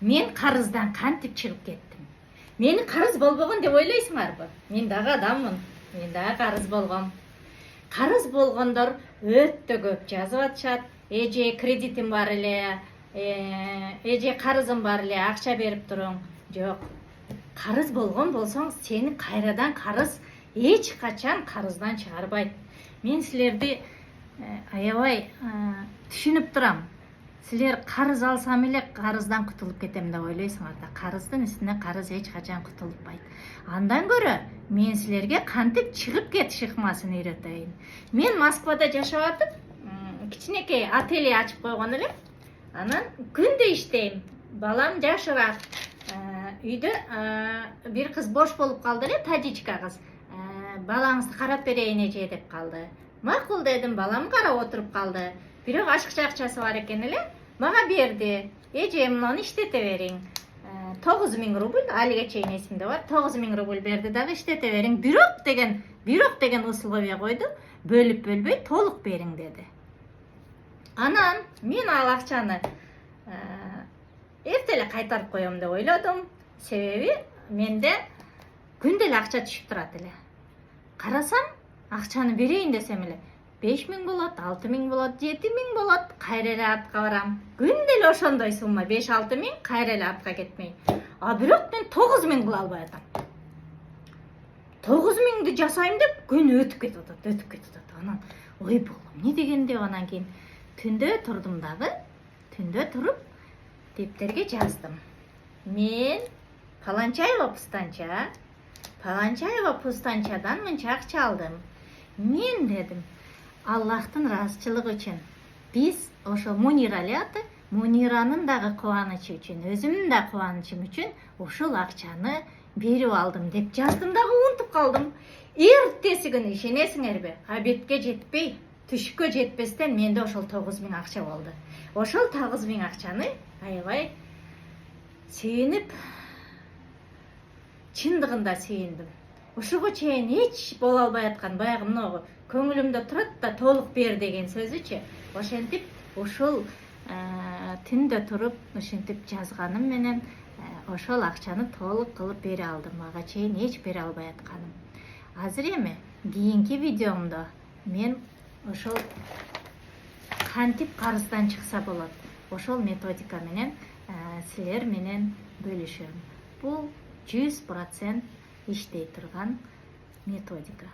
Мен карыздан кантип чыгып кеттим? Мени карыз болбогон деп ойлойсуңарбы? Мен дагы адаммын. Мен дагы карыз болгом. Карыз болгондор өтө көп жазып атышат. Эже кредитим бар эле, эже карызым бар эле, акча берип туруң. Жок. Карыз болгон болсоң, сени кайрадан карыз эч качан карыздан чыгарбайт. Мен силерди аябай түшүнүп турам. Силер карыз алсам эле карыздан кутулуп кетем деп ойлойсуңар да. Карыздын үстүнө карыз эч качан кутулбайт. Андан көрө мен силерге кантип чыгып кетиш ыкмасын үйрөтөйүн. Мен Москвада жашап атып, кичинекей ателье ачып койгон элем. Анан күндө иштейм. Балам жашыраак. Үйдө бир кыз бош болуп калды эле, тажичка кыз. Балаңызды карап берейин эже деп калды. Макул дедим, балам карап отуруп калды. Бирок ашыкча акчасы бар экен эле, мага берди. Эже, муну иштете бериң. 9000 рубль, алиге чейин эсимде бар. 9000 рубль берди дагы иштете бериң. Бирок деген условия койду. Бөлүп бөлбөй толук бериң деди. Анан мен ал акчаны эртеле кайтарып коем деп ойлодум. Себеби менде күндө эле акча түшүп турат эле. Карасам, акчаны берейин десем эле 5000 болот, 6000 болот, 7000 болот, кайра эле артка барам. Күндө эле ошондой сумма 5-6 миң, кайра эле артка кетмей. Бирок мен 9000 кыла албай атам. 9000ди жасайм деп күн өтүп кетип атат. Анан ой болом, эмне деген деп анан кийин түндө турдум дагы. Түндө туруп дептерге жаздым. Мен Паланчаева Пустанчадан мынча акча алдым. Мен дедим, Аллахтын ыраазычылыгы үчүн биз ошо Мунира эле аты, Муниранын дагы кубанычы үчүн, өзүмдүн да кубанычым үчүн ушул акчаны берип алдым деп жаздым дагы унутуп калдым. Эртеси күнү ишенесиңерби? Обедке жетпей, түшкө жетпестен менде ошол 9000 акча болду. Ошол 9000 акчаны аябай сүйүнүп, чындыгында сүйүндүм. Ушуга чейин эч боло албай аткан баягы мынагы көңүлүмдө турат да толук бер деген сөзүчү. Ошентип ушул түндө туруп ушинтип жазганым менен ошол акчаны толук кылып бере алдым. Ага чейин эч бере албай атканым. Азыр эми кийинки видеомдо мен ошол кантип карыздан чыкса болот, ошол методика менен силер менен бөлүшөм. Бул 100% иштей турган методика.